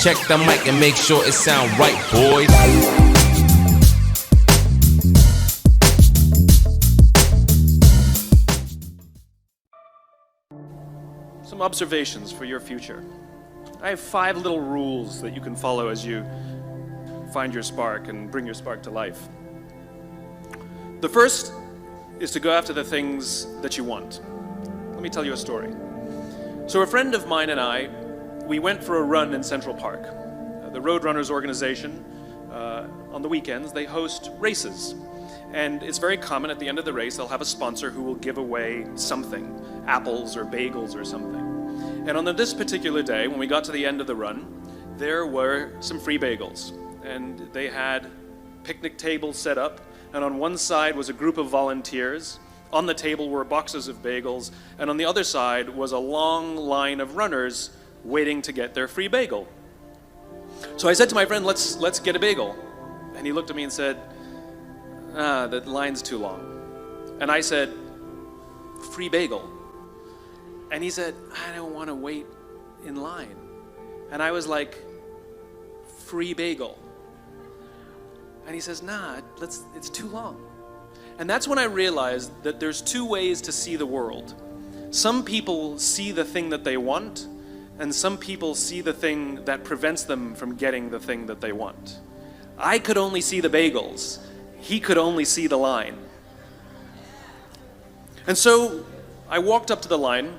Check the mic and make sure it sound right, boys. Some observations for your future. I have 5 little rules that you can follow as you find your spark and bring your spark to life. The first is to go after the things that you want. Let me tell you a story. So a friend of mine and I, we went for a run in Central Park. The Roadrunners organization, on the weekends, they host races. And it's very common at the end of the race, they'll have a sponsor who will give away something, apples or bagels or something. And on this particular day, when we got to the end of the run, there were some free bagels. And they had picnic tables set up, and on one side was a group of volunteers. On the table were boxes of bagels, and on the other side was a long line of runners waiting to get their free bagel. So I said to my friend, let's get a bagel. And he looked at me and said, the line's too long. And I said, free bagel. And he said, I don't want to wait in line. And I was like, free bagel. And he says, nah, it's too long. And that's when I realized that there's 2 ways to see the world. Some people see the thing that they want, and some people see the thing that prevents them from getting the thing that they want. I could only see the bagels. He could only see the line. And so I walked up to the line.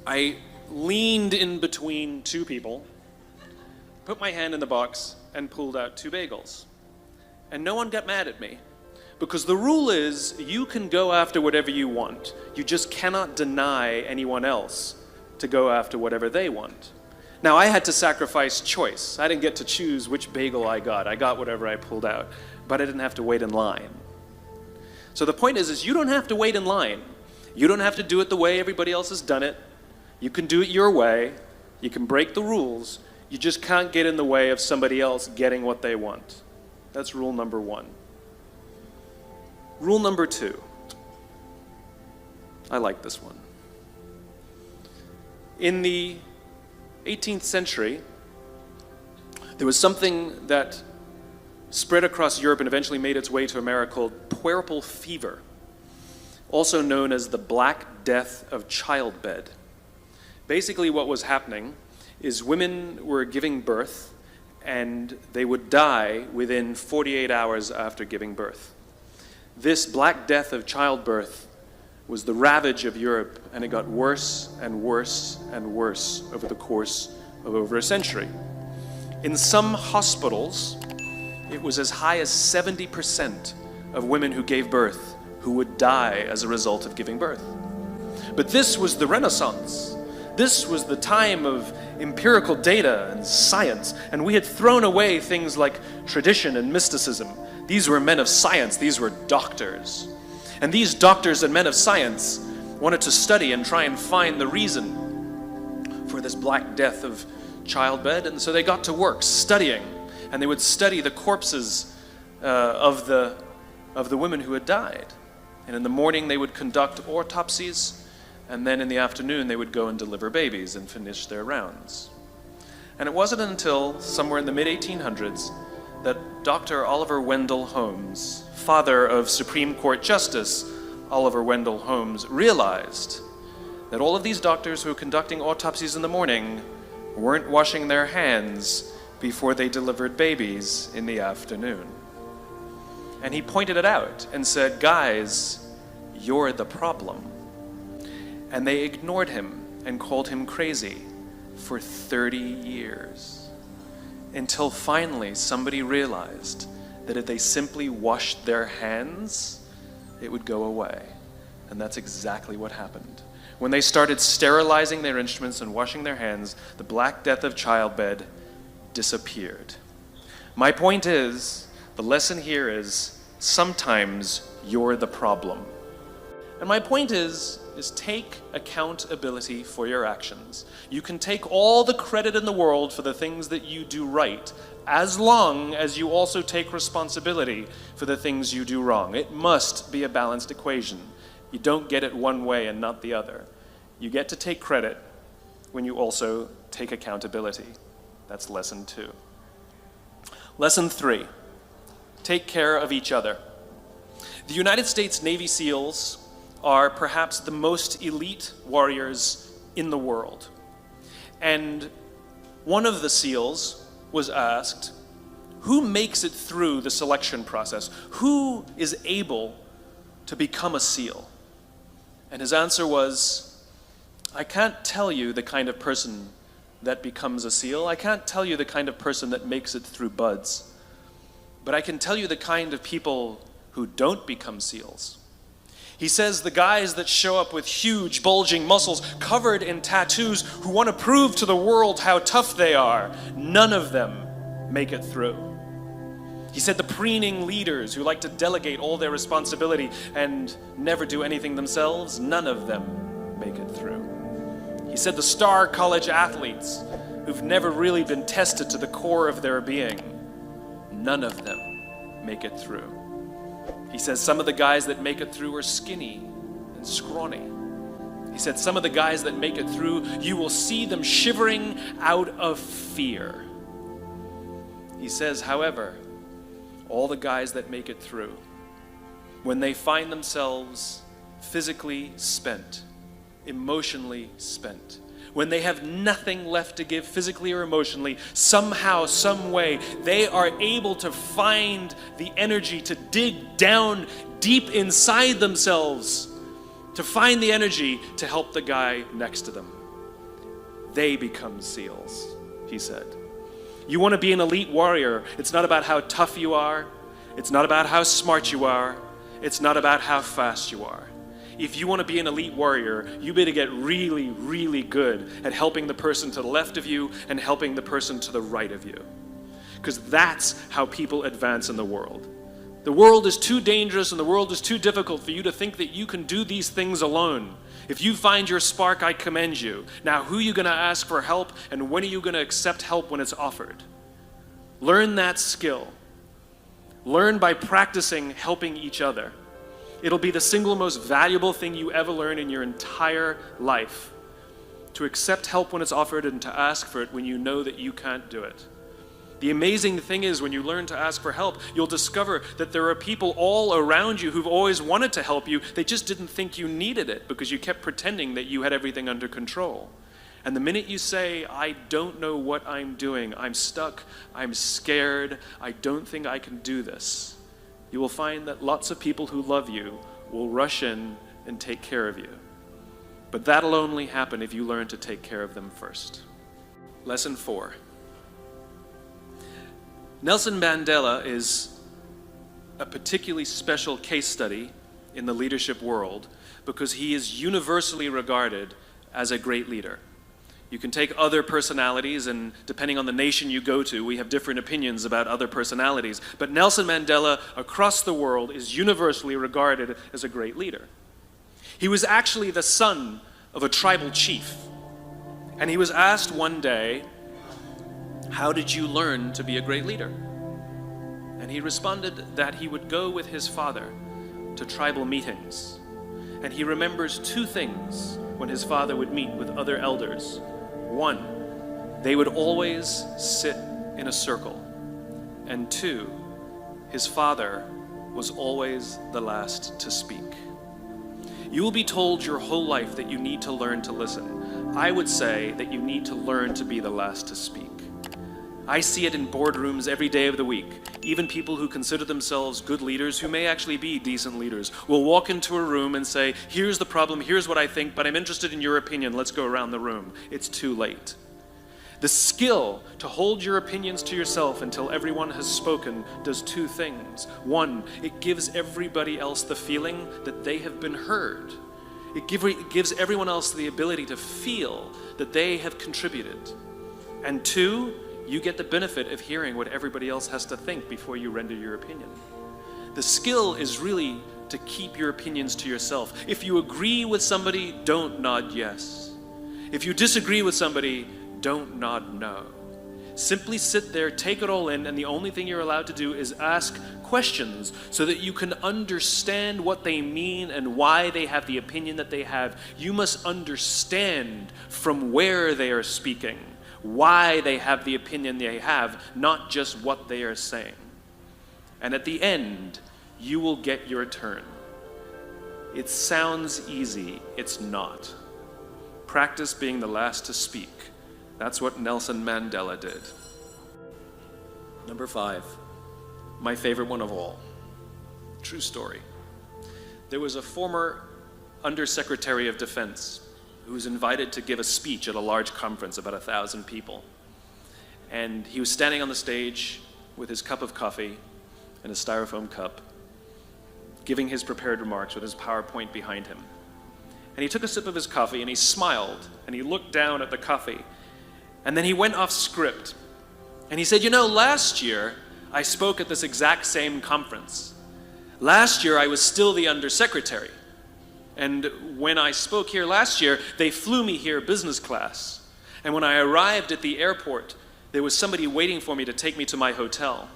I leaned in between 2 people, put my hand in the box, and pulled out 2 bagels. And no one got mad at me. Because the rule is, you can go after whatever you want. You just cannot deny anyone else to go after whatever they want. Now, I had to sacrifice choice. I didn't get to choose which bagel I got. I got whatever I pulled out. But I didn't have to wait in line. So the point is you don't have to wait in line. You don't have to do it the way everybody else has done it. You can do it your way. You can break the rules. You just can't get in the way of somebody else getting what they want. That's rule number 1. Rule number 2. I like this one. In the 18th century, there was something that spread across Europe and eventually made its way to America called puerperal fever, also known as the Black Death of childbed. Basically what was happening is women were giving birth and they would die within 48 hours after giving birth. This Black Death of childbirth was the ravage of Europe, and it got worse and worse and worse over the course of over a century. In some hospitals, it was as high as 70% of women who gave birth who would die as a result of giving birth. But this was the Renaissance. This was the time of empirical data and science, and we had thrown away things like tradition and mysticism. These were men of science. These were doctors. And these doctors and men of science wanted to study and try and find the reason for this Black Death of childbed, and so they got to work studying, and they would study the corpses of the women who had died. And in the morning they would conduct autopsies, and then in the afternoon they would go and deliver babies and finish their rounds. And it wasn't until somewhere in the mid-1800s that Dr. Oliver Wendell Holmes, father of Supreme Court Justice Oliver Wendell Holmes, realized that all of these doctors who were conducting autopsies in the morning weren't washing their hands before they delivered babies in the afternoon. And he pointed it out and said, guys, you're the problem. And they ignored him and called him crazy for 30 years. Until finally somebody realized that if they simply washed their hands, it would go away. And that's exactly what happened. When they started sterilizing their instruments and washing their hands, the Black Death of childbed disappeared. My point is, the lesson here is, sometimes you're the problem. And my point is take accountability for your actions. You can take all the credit in the world for the things that you do right, as long as you also take responsibility for the things you do wrong. It must be a balanced equation. You don't get it one way and not the other. You get to take credit when you also take accountability. That's lesson 2. Lesson 3, take care of each other. The United States Navy SEALs are perhaps the most elite warriors in the world. And one of the SEALs was asked, who makes it through the selection process? Who is able to become a SEAL? And his answer was, I can't tell you the kind of person that becomes a SEAL. I can't tell you the kind of person that makes it through BUD/S. But I can tell you the kind of people who don't become SEALs. He says the guys that show up with huge, bulging muscles, covered in tattoos, who want to prove to the world how tough they are, none of them make it through. He said the preening leaders who like to delegate all their responsibility and never do anything themselves, none of them make it through. He said the star college athletes who've never really been tested to the core of their being, none of them make it through. He says some of the guys that make it through are skinny and scrawny. He said some of the guys that make it through, you will see them shivering out of fear. He says, however, all the guys that make it through, when they find themselves physically spent, emotionally spent, when they have nothing left to give physically or emotionally, somehow, some way, they are able to find the energy to dig down deep inside themselves, to find the energy to help the guy next to them. They become SEALs, he said. You want to be an elite warrior. It's not about how tough you are. It's not about how smart you are. It's not about how fast you are. If you want to be an elite warrior, you better get really, really good at helping the person to the left of you and helping the person to the right of you. Because that's how people advance in the world. The world is too dangerous and the world is too difficult for you to think that you can do these things alone. If you find your spark, I commend you. Now, who are you going to ask for help, and when are you going to accept help when it's offered? Learn that skill. Learn by practicing helping each other. It'll be the single most valuable thing you ever learn in your entire life. To accept help when it's offered and to ask for it when you know that you can't do it. The amazing thing is when you learn to ask for help, you'll discover that there are people all around you who've always wanted to help you. They just didn't think you needed it because you kept pretending that you had everything under control. And the minute you say, I don't know what I'm doing, I'm stuck, I'm scared, I don't think I can do this, you will find that lots of people who love you will rush in and take care of you. But that'll only happen if you learn to take care of them first. Lesson 4. Nelson Mandela is a particularly special case study in the leadership world because he is universally regarded as a great leader. You can take other personalities, and depending on the nation you go to, we have different opinions about other personalities. But Nelson Mandela, across the world, is universally regarded as a great leader. He was actually the son of a tribal chief. And he was asked one day, how did you learn to be a great leader? And he responded that he would go with his father to tribal meetings. And he remembers 2 things when his father would meet with other elders. 1, they would always sit in a circle. And 2, his father was always the last to speak. You will be told your whole life that you need to learn to listen. I would say that you need to learn to be the last to speak. I see it in boardrooms every day of the week. Even people who consider themselves good leaders, who may actually be decent leaders, will walk into a room and say, here's the problem, here's what I think, but I'm interested in your opinion, let's go around the room. It's too late. The skill to hold your opinions to yourself until everyone has spoken does 2 things. 1, it gives everybody else the feeling that they have been heard. It gives everyone else the ability to feel that they have contributed. And 2, you get the benefit of hearing what everybody else has to think before you render your opinion. The skill is really to keep your opinions to yourself. If you agree with somebody, don't nod yes. If you disagree with somebody, don't nod no. Simply sit there, take it all in, and the only thing you're allowed to do is ask questions so that you can understand what they mean and why they have the opinion that they have. You must understand from where they are speaking, why they have the opinion they have, not just what they are saying. And at the end, you will get your turn. It sounds easy, it's not. Practice being the last to speak. That's what Nelson Mandela did. Number 5, my favorite one of all. True story. There was a former Undersecretary of Defense who was invited to give a speech at a large conference, about 1,000 people. And he was standing on the stage with his cup of coffee and a styrofoam cup, giving his prepared remarks with his PowerPoint behind him. And he took a sip of his coffee and he smiled and he looked down at the coffee. And then he went off script. And he said, you know, last year I spoke at this exact same conference. Last year I was still the undersecretary. And when I spoke here last year, they flew me here business class. And when I arrived at the airport, there was somebody waiting for me to take me to my hotel.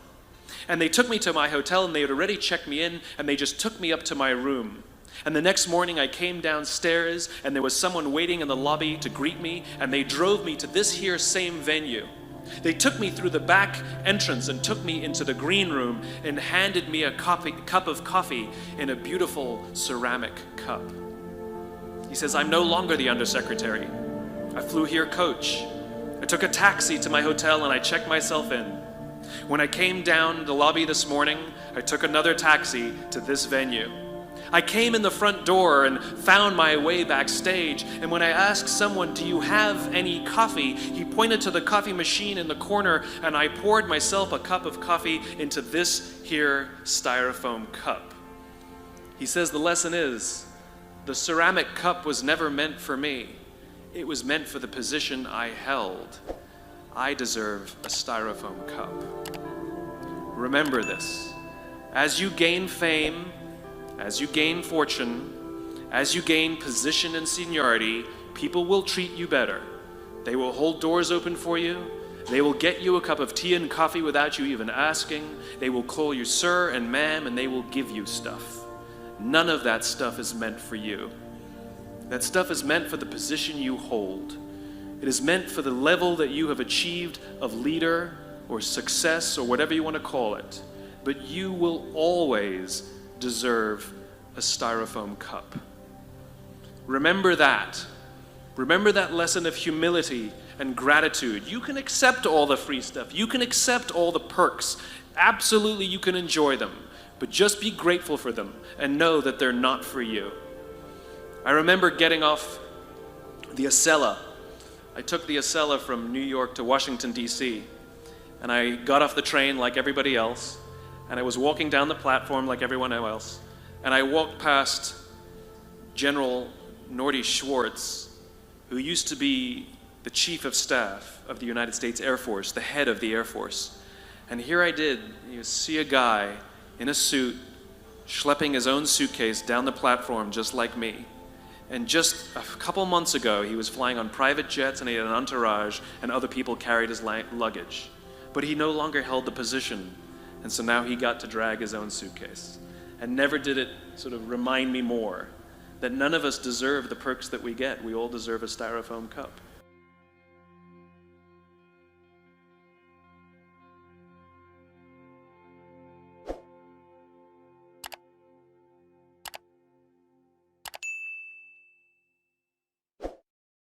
And they took me to my hotel and they had already checked me in and they just took me up to my room. And the next morning I came downstairs and there was someone waiting in the lobby to greet me and they drove me to this here same venue. They took me through the back entrance and took me into the green room and handed me a cup of coffee in a beautiful ceramic cup. He says, I'm no longer the undersecretary. I flew here coach. I took a taxi to my hotel and I checked myself in. When I came down the lobby this morning, I took another taxi to this venue. I came in the front door and found my way backstage, and when I asked someone, do you have any coffee? He pointed to the coffee machine in the corner, and I poured myself a cup of coffee into this here styrofoam cup. He says the lesson is, the ceramic cup was never meant for me. It was meant for the position I held. I deserve a styrofoam cup. Remember this. As you gain fame, as you gain fortune, as you gain position and seniority, people will treat you better. They will hold doors open for you. They will get you a cup of tea and coffee without you even asking. They will call you sir and ma'am, and they will give you stuff. None of that stuff is meant for you. That stuff is meant for the position you hold. It is meant for the level that you have achieved of leader or success or whatever you want to call it. But you will always deserve a styrofoam cup. Remember that. Remember that lesson of humility and gratitude. You can accept all the free stuff. You can accept all the perks. Absolutely, you can enjoy them. But just be grateful for them and know that they're not for you. I remember getting off the Acela. I took the Acela from New York to Washington, D.C. And I got off the train like everybody else. And I was walking down the platform like everyone else. And I walked past General Nordy Schwartz, who used to be the Chief of Staff of the United States Air Force, the head of the Air Force. And here I did, you see a guy in a suit, schlepping his own suitcase down the platform just like me. And just a couple months ago, he was flying on private jets and he had an entourage and other people carried his luggage. But he no longer held the position. And so now he got to drag his own suitcase. And never did it sort of remind me more that none of us deserve the perks that we get. We all deserve a styrofoam cup.